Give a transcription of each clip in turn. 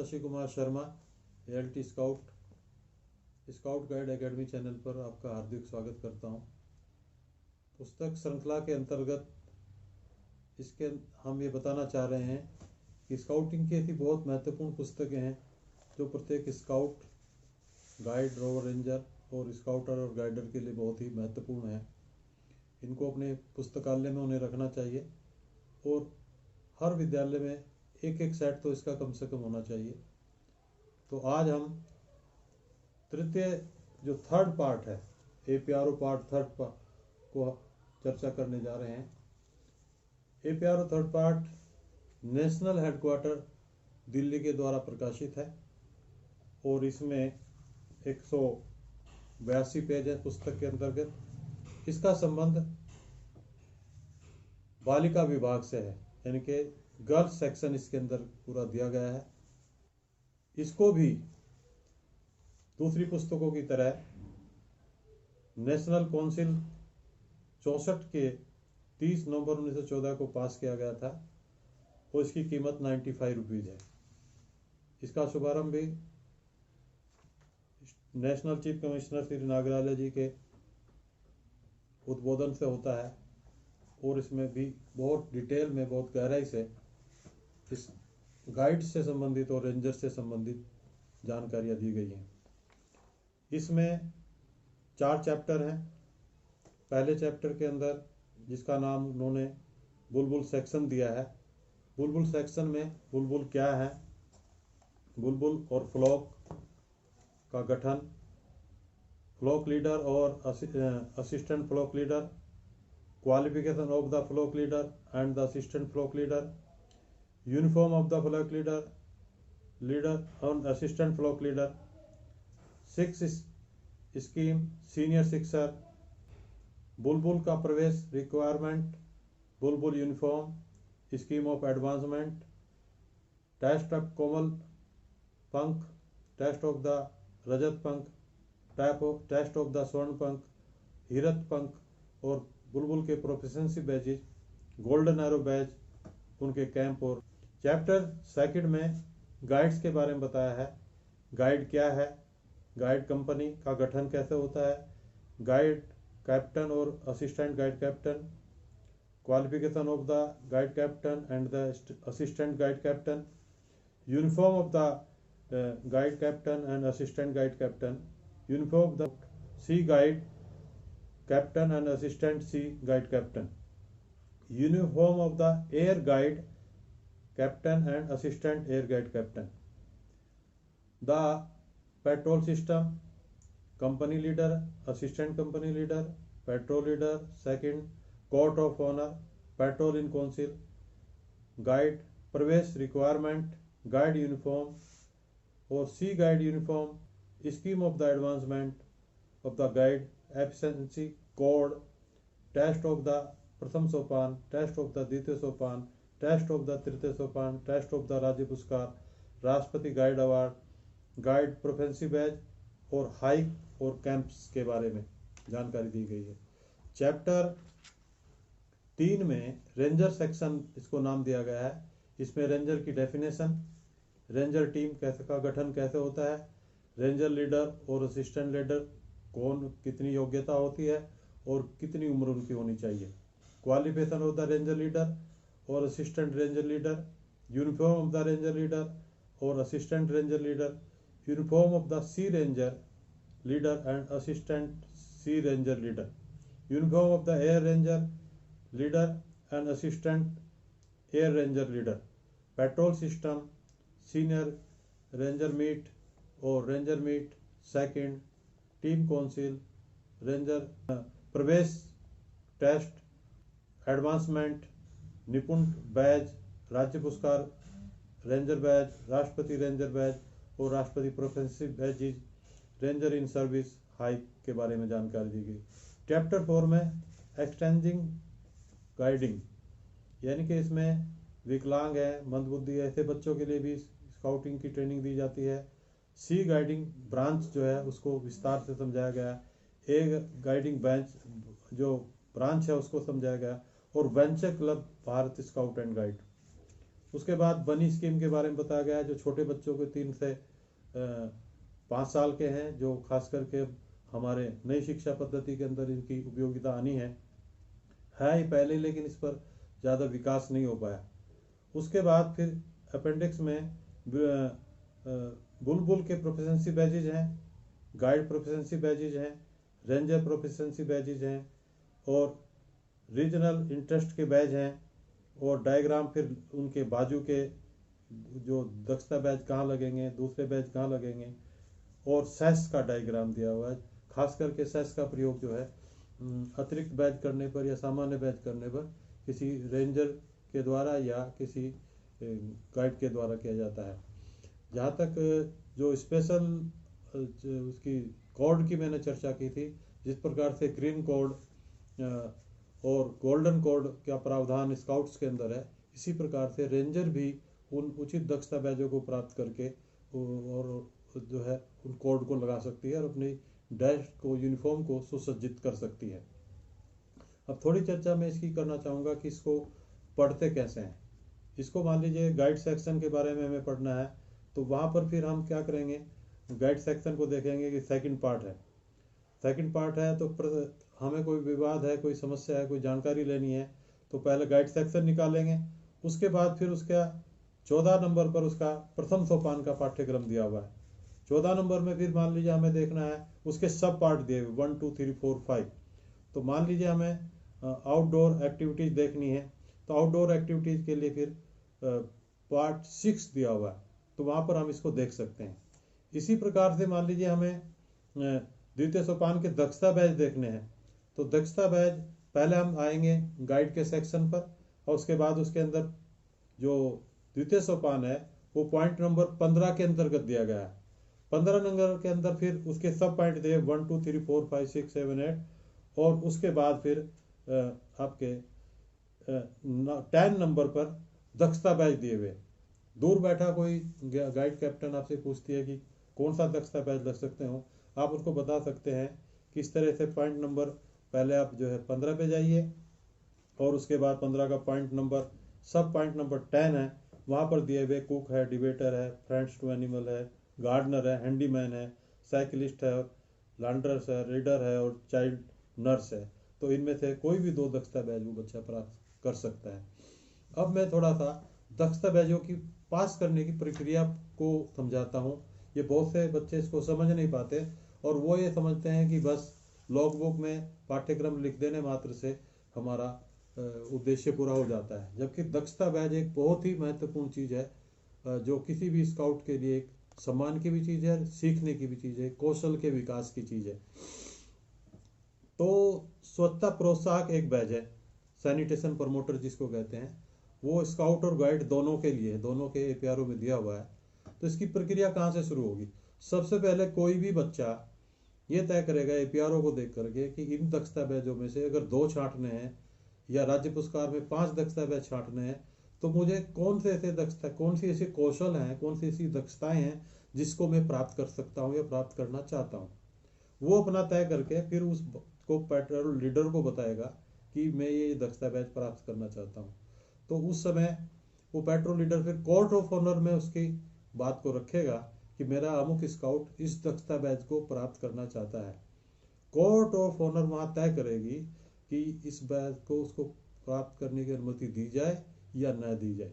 Shashi Kumar Sharma, ALT scout guide academy channel पर आपका हार्दिक स्वागत करता हूं। पुस्तक श्रृंखला के अंतर्गत इसके हम ये बताना चाह रहे हैं कि स्काउटिंग की ऐसी बहुत महत्वपूर्ण पुस्तकें हैं जो प्रत्येक स्काउट, गाइड, रोवर रेंजर और स्काउटर और गाइडर के लिए बहुत ही महत्वपूर्ण है। इनको अपने पुस्तकालय में उन्हें रखना चाहिए और हर विद्यालय में एक एक सेट तो इसका कम से कम होना चाहिए। तो आज हम तृतीय जो थर्ड पार्ट है, APRO पार्ट थर्ड को चर्चा करने जा रहे हैं। APRO third part national headquarter Delhi के द्वारा प्रकाशित है और इसमें 182 पेज है पुस्तक के अंतर्गत। इसका संबंध बालिका विभाग से है, यानी कि गर्ल्स सेक्शन इसके अंदर पूरा दिया गया है। इसको भी दूसरी पुस्तकों की तरह नेशनल काउंसिल 64 के 30 नवंबर 1914 को पास किया गया था और इसकी कीमत 95 रुपीज़ है। इसका शुभारंभ भी नेशनल चीफ कमिश्नर श्री नागराला जी के उद्बोधन से होता है और इसमें भी बहुत डिटेल में, बहुत गहराई से इस गाइड से संबंधित और रेंजर से संबंधित जानकारियाँ दी गई हैं। इसमें 4 चैप्टर हैं। पहले चैप्टर के अंदर, जिसका नाम उन्होंने बुलबुल सेक्शन दिया है, बुलबुल सेक्शन में बुलबुल क्या है, बुलबुल और फ्लॉक का गठन, फ्लॉक लीडर और assistant flock leader, qualification of the flock leader and the assistant flock leader, uniform of the flock leader और assistant flock leader, 6 scheme senior sixer, Bulbul का प्रवेश requirement, Bulbul uniform, scheme of advancement, test of कोमल पंख, test of the रजत पंख, test of the स्वर्ण पंख, हीरक पंख और बुलबुल के proficiency badges, golden arrow Baij, उनके कैंप। और चैप्टर सेकंड में गाइड्स के बारे में बताया है। गाइड क्या है, गाइड कंपनी का गठन कैसे होता है, गाइड कैप्टन और assistant guide captain, qualification of the guide captain and the assistant guide captain, uniform of the guide captain and assistant guide captain, uniform of the sea guide captain and assistant sea guide captain, uniform of the air guide captain and assistant air guide captain, the patrol system, company leader, assistant company leader, patrol leader, second court of honour, patrol in council, guide प्रवेश requirement, guide uniform और sea guide uniform, scheme of the advancement of the guide, efficiency code, test of the प्रथम सोपान, test of the द्वितीय सोपान, test of the तृतीय सोपान, test of the राज्य पुरस्कार, राष्ट्रपति guide award, guide proficiency batch और hike और कैंप्स के बारे में जानकारी दी गई है। चैप्टर 3 में रेंजर सेक्शन इसको नाम दिया गया है। इसमें रेंजर की डेफिनेशन, रेंजर टीम कैसे का गठन कैसे होता है, रेंजर लीडर और असिस्टेंट लीडर कौन कितनी योग्यता होती है और कितनी उम्र उनकी होनी चाहिए, qualification of the ranger leader और assistant ranger leader, uniform of the ranger leader और assistant ranger leader, uniform of the sea ranger leader and assistant sea ranger leader, uniform of the air ranger leader and assistant air ranger leader, patrol system, senior ranger meet और ranger meet, second team council, ranger प्रवेश test, advancement, निपुण badge, राज्य पुरस्कार ranger badge, राष्ट्रपति ranger badge और राष्ट्रपति proficiency batches, ranger in service hike के बारे में जानकारी दी गई। चैप्टर 4 में एक्सटेंजिंग गाइडिंग, यानी कि इसमें विकलांग है, मंदबुद्धि ऐसे बच्चों के लिए भी स्काउटिंग की ट्रेनिंग दी जाती है। सी गाइडिंग ब्रांच जो है उसको विस्तार से समझाया गया, ए गाइडिंग बेंच जो ब्रांच है उसको समझाया गया और venture club Bharat scout and guide. उसके बाद बनी स्कीम के बारे में बताया गया है, जो छोटे बच्चों के 3 से 5 साल के हैं, जो खास करके हमारे नई शिक्षा पद्धति के अंदर इनकी उपयोगिता आनी है ही पहले, लेकिन इस पर ज़्यादा विकास नहीं हो पाया। उसके बाद फिर अपेंडिक्स में बुलबुल के प्रोफिशेंसी बैजेज हैं, गाइड प्रोफिशेंसी बैजेज हैं, रेंजर प्रोफिशेंसी बैजेज हैं और रीजनल इंटरेस्ट के बैज हैं और डायग्राम फिर उनके बाजू के जो दक्षता बैज कहाँ लगेंगे, दूसरे बैज कहाँ लगेंगे और सेस का डायग्राम दिया हुआ है। खास करके सेस का प्रयोग जो है अतिरिक्त बैच करने पर या सामान्य बैच करने पर किसी रेंजर के द्वारा या किसी गाइड के द्वारा किया जाता है। जहाँ तक जो स्पेशल उसकी कोड की मैंने चर्चा की थी, जिस प्रकार से ग्रीन कोड और गोल्डन कोड का प्रावधान स्काउट्स के अंदर है, इसी प्रकार से रेंजर भी उन उचित दक्षता बैजों को प्राप्त करके और जो है उन कोड को लगा सकती है और अपनी डैश को, यूनिफॉर्म को सुसज्जित कर सकती है। अब थोड़ी चर्चा मैं इसकी करना चाहूँगा कि इसको पढ़ते कैसे हैं। इसको मान लीजिए गाइड सेक्शन के बारे में हमें पढ़ना है, तो वहाँ पर फिर हम क्या करेंगे, गाइड सेक्शन को देखेंगे कि सेकंड पार्ट है। सेकंड पार्ट है तो हमें कोई विवाद है, कोई समस्या है, कोई जानकारी लेनी है, तो पहले गाइड सेक्शन निकालेंगे। उसके बाद फिर उसका 14 नंबर पर उसका प्रथम सोपान का पाठ्यक्रम दिया हुआ है। 14 नंबर में फिर मान लीजिए हमें देखना है उसके सब पार्ट दिए हुए 1 2 3 4 5। तो मान लीजिए हमें आउटडोर एक्टिविटीज देखनी है, तो आउटडोर एक्टिविटीज के लिए फिर पार्ट 6 दिया हुआ है, तो वहाँ पर हम इसको देख सकते हैं। इसी प्रकार से मान लीजिए हमें द्वितीय सोपान के दक्षता बैच देखने हैं, तो दक्षता बैच पहले हम आएंगे गाइड के सेक्शन पर और उसके बाद उसके अंदर जो द्वितीय सोपान है वो पॉइंट नंबर 15 के अंतर्गत दिया गया है। 15 नंबर के अंदर फिर उसके सब पॉइंट दिए 1 2 3 4 5 6 7 8 और उसके बाद फिर आपके 10 नंबर पर दक्षता बैच दिए हुए। दूर बैठा कोई गाइड कैप्टन आपसे पूछती है कि कौन सा दक्षता बैच लग सकते हो, आप उसको बता सकते हैं किस तरह से। पॉइंट नंबर पहले आप जो है 15 पे जाइए और उसके बाद 15 का पॉइंट नंबर सब पॉइंट नंबर 10 है, वहाँ पर दिए हुए कुक है, डिबेटर है, फ्रेंड्स टू एनिमल है, गार्डनर है, हैंडीमैन है, साइकिलिस्ट है, लॉन्ड्रेस है, रीडर है और चाइल्ड नर्स है। तो इनमें से कोई भी 2 दक्षता बैच वो बच्चा प्राप्त कर सकता है। अब मैं थोड़ा सा दक्षता बैचों की पास करने की प्रक्रिया को समझाता हूँ। ये बहुत से बच्चे इसको समझ नहीं पाते और वो ये समझते हैं कि बस लॉग बुक में पाठ्यक्रम लिख देने मात्र से हमारा उद्देश्य पूरा हो जाता है, जबकि दक्षता बैच एक बहुत ही महत्वपूर्ण चीज़ है, जो किसी भी स्काउट के लिए एक सम्मान की भी चीज़ है, सीखने की भी चीज़ है, कौशल के विकास की चीज़ है। तो स्वच्छता प्रोत्साहक एक बैच है, सैनिटेशन प्रमोटर जिसको कहते हैं, वो स्काउट और गाइड दोनों के लिए, दोनों के APRO में दिया हुआ है। तो इसकी प्रक्रिया कहाँ से शुरू होगी? सबसे पहले कोई भी बच्चा ये तय करेगा APRO को देख करके कि इन दक्षता बैचों में से अगर 2 छांटने हैं या राज्य पुरस्कार में 5 दक्षता बैच छांटने हैं, तो मुझे कौन से ऐसे दक्षता, कौन सी ऐसे कौशल हैं, कौन सी ऐसी दक्षताएं हैं जिसको मैं प्राप्त कर सकता हूँ या प्राप्त करना चाहता हूँ। वो अपना तय करके फिर उसको पेट्रोल लीडर को बताएगा कि मैं ये दक्षता बैच प्राप्त करना चाहता हूँ। तो उस समय वो पेट्रोल लीडर फिर कोर्ट ऑफ ऑनर में उसकी बात को रखेगा कि मेरा अमुक स्काउट इस दक्षता बैच को प्राप्त करना चाहता है। कोर्ट ऑफ ऑनर वहाँ तय करेगी कि इस बैच को उसको प्राप्त करने की अनुमति दी जाए या न दी जाए,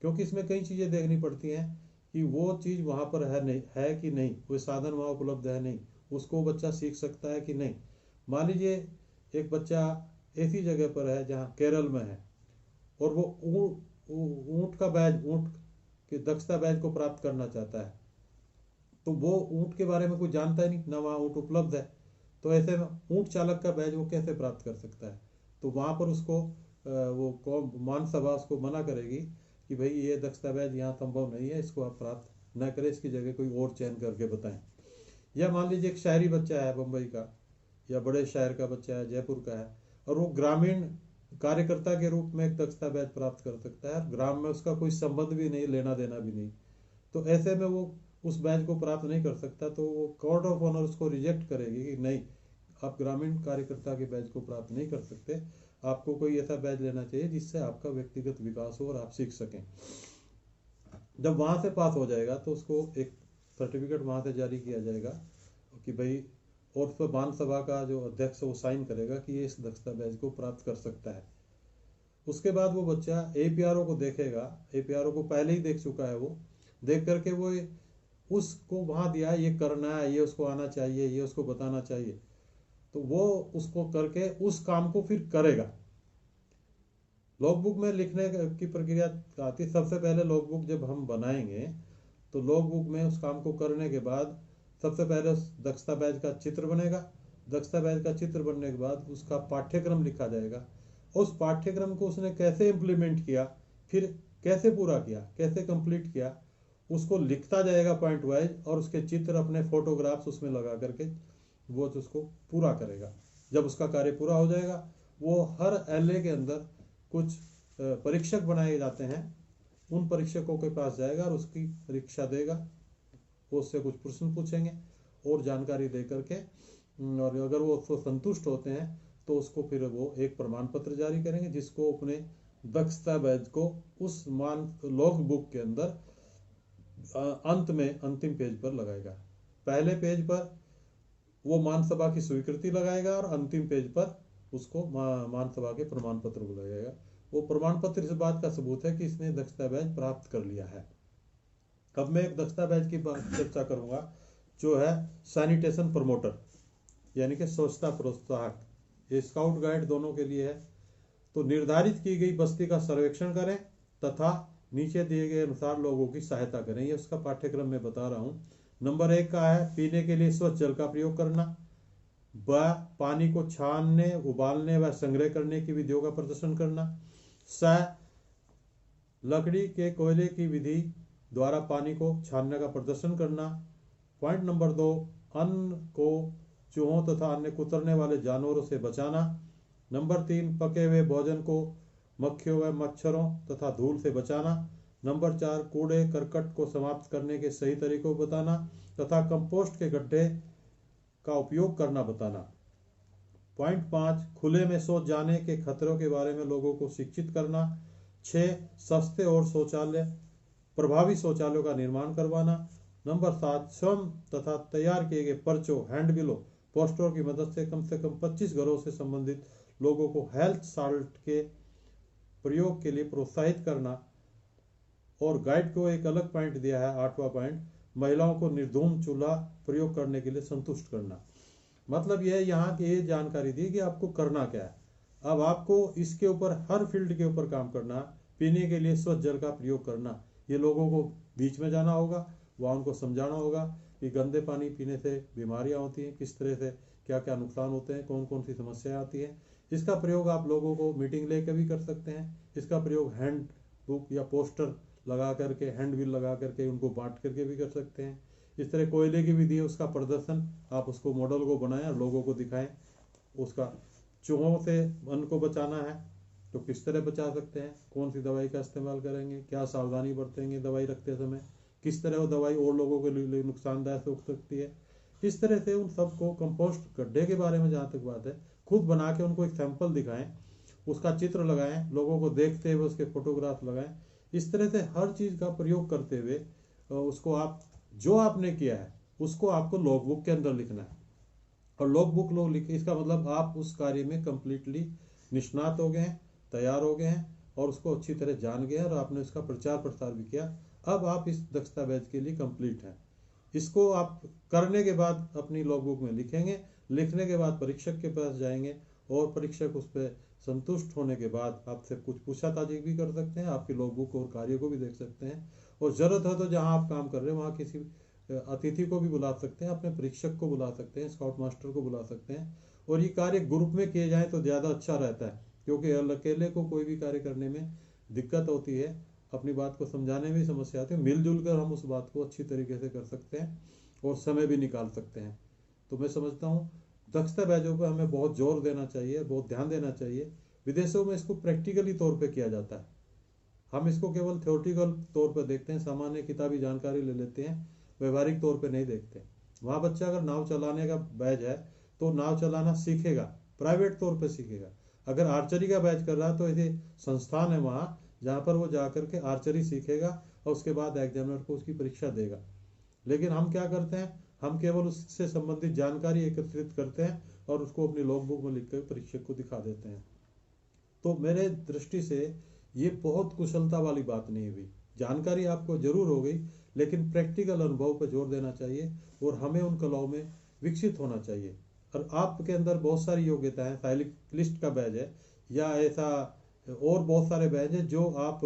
क्योंकि इसमें कई चीज़ें देखनी पड़ती हैं कि वो चीज़ वहाँ पर है नहीं, है कि नहीं, कोई साधन वहाँ उपलब्ध है नहीं, उसको बच्चा सीख सकता है कि नहीं। मान लीजिए एक बच्चा ऐसी जगह पर है जहाँ केरल में है और वो ऊँट का बैच, ऊँट के दक्षता बैच को प्राप्त करना चाहता है, तो वो ऊँट के बारे में कुछ जानता ही नहीं, ना वहाँ ऊँट उपलब्ध है, तो ऐसे में ऊँट चालक का बैच वो कैसे प्राप्त कर सकता है? तो वहाँ पर उसको वो मान सभा उसको मना करेगी कि भाई ये दक्षता बैच यहाँ संभव नहीं है, इसको आप प्राप्त न करें, इसकी जगह कोई और चयन करके बताएं। या मान लीजिए एक शहरी बच्चा है मुंबई का या बड़े शहर का बच्चा है, जयपुर का है, और वो ग्रामीण कार्यकर्ता के रूप में एक दक्षता बैच प्राप्त कर सकता है, ग्राम में उसका कोई संबंध भी नहीं, लेना देना भी नहीं, तो ऐसे में वो उस बैच को प्राप्त नहीं कर सकता। तो वो कोर्ट ऑफ ऑनर उसको रिजेक्ट करेगी कि नहीं, आप ग्रामीण कार्यकर्ता के बैच को प्राप्त नहीं कर सकते, आपको कोई ऐसा बैच लेना चाहिए जिससे आपका व्यक्तिगत विकास हो और आप सीख सकें। जब वहाँ से पास हो जाएगा तो उसको एक सर्टिफिकेट वहाँ से जारी किया जाएगा कि भाई, और उस पर मान सभा का जो अध्यक्ष वो साइन करेगा कि ये इस दक्षता बैच को प्राप्त कर सकता है। उसके बाद वो बच्चा एपीआरओ को देखेगा, एपीआरओ को पहले ही देख चुका है, वो देख करके वो उसको वहाँ दिया है, ये करना है, ये उसको आना चाहिए, ये उसको बताना चाहिए, तो वो उसको करके उस काम को फिर करेगा। लॉगबुक में लिखने की प्रक्रिया आती है। सबसे पहले लॉगबुक जब हम बनाएंगे तो लॉगबुक में उस काम को करने के बाद सबसे पहले उस दक्षता बैच का चित्र बनेगा। दक्षता बैच का चित्र बनने के बाद उसका पाठ्यक्रम लिखा जाएगा। उस पाठ्यक्रम को उसने कैसे इम्प्लीमेंट किया, फिर कैसे पूरा किया, कैसे कंप्लीट किया, उसको लिखता जाएगा पॉइंट वाइज, और उसके चित्र अपने फोटोग्राफ्स उसमें लगा करके वो उसको पूरा करेगा। जब उसका कार्य पूरा हो जाएगा, वो हर एलए के अंदर कुछ परीक्षक बनाए जाते हैं, उन परीक्षकों के पास जाएगा और उसकी परीक्षा देगा। वो उससे कुछ प्रश्न पूछेंगे और जानकारी दे करके, और अगर वो उसको संतुष्ट होते हैं तो उसको फिर वो एक प्रमाण पत्र जारी करेंगे, जिसको अपने दक्षता बैच को उस लॉग बुक के अंदर अंत में अंतिम पेज पर लगाएगा। पहले पेज पर वो मान सभा की स्वीकृति लगाएगा और अंतिम पेज पर उसको मान सभा के प्रमाण पत्र को लगाएगा। वो प्रमाण पत्र इस बात का सबूत है कि इसने दक्षता बैच प्राप्त कर लिया है। अब मैं एक दक्षता बैच की चर्चा करूंगा जो है सैनिटेशन प्रमोटर, यानी कि स्वच्छता प्रोत्साहक। ये स्काउट गाइड दोनों के लिए है। तो निर्धारित की गई बस्ती का सर्वेक्षण करें तथा नीचे दिए गए अनुसार लोगों की सहायता करें। ये उसका पाठ्यक्रम में बता रहा हूँ। नंबर 1 का है पीने के लिए स्वच्छ जल का प्रयोग करना। ब पानी को छानने, उबालने व संग्रह करने की विधियों का प्रदर्शन करना। स लकड़ी के कोयले की विधि द्वारा पानी को छानने का प्रदर्शन करना। पॉइंट नंबर 2, अन्न को चूहों तथा अन्य कुतरने वाले जानवरों से बचाना। नंबर 3, पके हुए भोजन को मक्खियों व मच्छरों तथा धूल से बचाना। नंबर 4, कूड़े करकट को समाप्त करने के सही तरीकों को बताना तथा कंपोस्ट के गड्ढे का उपयोग करना बताना। पॉइंट 5, खुले में शौच जाने के खतरों के बारे में लोगों को शिक्षित करना। 6, सस्ते और प्रभावी शौचालयों का निर्माण करवाना। नंबर 7, स्वयं तथा तैयार किए गए पर्चों, हैंडबिलों, पोस्टरों की मदद से कम 25 घरों से संबंधित लोगों को हेल्थ साल्ट के प्रयोग के लिए प्रोत्साहित करना। और गाइड को एक अलग पॉइंट दिया है, 8वां पॉइंट, महिलाओं को निर्धूम चूल्हा प्रयोग करने के लिए संतुष्ट करना। मतलब यह यहाँ की ये जानकारी दी कि आपको करना क्या है। अब आपको इसके ऊपर हर फील्ड के ऊपर काम करना। पीने के लिए स्वच्छ जल का प्रयोग करना, ये लोगों को बीच में जाना होगा, वहाँ उनको समझाना होगा कि गंदे पानी पीने से बीमारियाँ होती हैं, किस तरह से क्या क्या नुकसान होते हैं, कौन कौन सी समस्याएं आती हैं। इसका प्रयोग आप लोगों को मीटिंग लेकर भी कर सकते हैं। इसका प्रयोग हैंड बुक या पोस्टर लगा करके, हैंड बिल लगा करके उनको बांट करके भी कर सकते हैं। इस तरह कोयले की विधि है, उसका प्रदर्शन आप उसको मॉडल को बनाएं और लोगों को दिखाएं। उसका चूहों से अन्न को बचाना है तो किस तरह बचा सकते हैं, कौन सी दवाई का इस्तेमाल करेंगे, क्या सावधानी बरतेंगे दवाई रखते समय, किस तरह वो दवाई और लोगों के लिए नुकसानदायक हो सकती है। इस तरह से उन सबको कंपोस्ट गड्ढे के बारे में जहाँ तक बात है, खुद बना के उनको एक सैंपल दिखाएं, उसका चित्र लगाएं, लोगों को देखते हुए उसके फोटोग्राफ लगाएं। इस तरह से हर चीज़ का प्रयोग करते हुए उसको आप जो आपने किया है उसको आपको लॉगबुक के अंदर लिखना है। और लॉगबुक लोग लिखे, इसका मतलब आप उस कार्य में कंप्लीटली निष्णात हो गए हैं, तैयार हो गए हैं और उसको अच्छी तरह जान गए हैं और आपने उसका प्रचार प्रसार भी किया। अब आप इस दक्षता बैच के लिए कंप्लीट हैं। इसको आप करने के बाद अपनी लॉगबुक में लिखेंगे। लिखने के बाद परीक्षक के पास जाएंगे और परीक्षक उस पर संतुष्ट होने के बाद आपसे कुछ पूछताछ भी कर सकते हैं, आपकी लॉगबुक और कार्य को भी देख सकते हैं। और ज़रूरत है तो जहाँ आप काम कर रहे हैं वहाँ किसी अतिथि को भी बुला सकते हैं, अपने परीक्षक को बुला सकते हैं, स्काउट मास्टर को बुला सकते हैं। और ये कार्य ग्रुप में किए जाए तो ज़्यादा अच्छा रहता है, क्योंकि अकेले को कोई भी कार्य करने में दिक्कत होती है, अपनी बात को समझाने में समस्या आती है। मिलजुल कर हम उस बात को अच्छी तरीके से कर सकते हैं और समय भी निकाल सकते हैं। तो मैं समझता हूँ दक्षता बैचों पर हमें बहुत जोर देना चाहिए, बहुत ध्यान देना चाहिए। विदेशों में इसको प्रैक्टिकली तौर पे किया जाता है, हम इसको केवल थ्योरेटिकल तौर पर देखते हैं, सामान्य किताबी जानकारी ले लेते हैं, व्यवहारिक तौर पे नहीं देखते। वहाँ बच्चा अगर नाव चलाने का बैच है तो नाव चलाना सीखेगा, प्राइवेट तौर पे सीखेगा। अगर आर्चरी का बैच कर रहा है तो ऐसे संस्थान है वहाँ जहाँ पर वो जा करके आर्चरी सीखेगा और उसके बाद एग्जामिनर को उसकी परीक्षा देगा। लेकिन हम क्या करते हैं, हम केवल उससे संबंधित जानकारी एकत्रित करते हैं और उसको अपनी लॉग बुक में लिख कर परीक्षक को दिखा देते हैं। तो मेरे दृष्टि से ये बहुत कुशलता वाली बात नहीं हुई। जानकारी आपको जरूर हो गई, लेकिन प्रैक्टिकल अनुभव पर जोर देना चाहिए और हमें उन कलाओं में विकसित होना चाहिए। और आपके अंदर बहुत सारी योग्यता है, साइकिलिस्ट का बैच है या ऐसा और बहुत सारे बैच है जो आप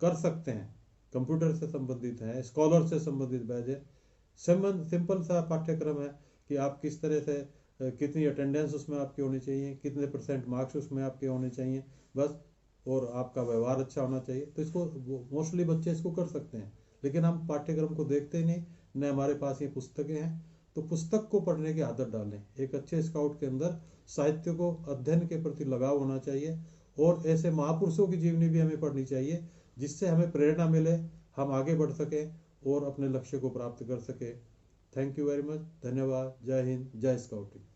कर सकते हैं। कंप्यूटर से संबंधित है, स्कॉलर से संबंधित बैच है, सिंपल सा पाठ्यक्रम है कि आप किस तरह से कितनी अटेंडेंस उसमें आपकी होनी चाहिए, कितने % मार्क्स उसमें आपके होने चाहिए बस, और आपका व्यवहार अच्छा होना चाहिए। तो इसको मोस्टली बच्चे इसको कर सकते हैं, लेकिन हम पाठ्यक्रम को देखते ही नहीं, न हमारे पास ये पुस्तकें हैं। तो पुस्तक को पढ़ने की आदत डालें। एक अच्छे स्काउट के अंदर साहित्य को अध्ययन के प्रति लगाव होना चाहिए और ऐसे महापुरुषों की जीवनी भी हमें पढ़नी चाहिए जिससे हमें प्रेरणा मिले, हम आगे बढ़ सकें और अपने लक्ष्य को प्राप्त कर सकें। Thank you very much. धन्यवाद। जय हिंद, जय स्काउटिंग।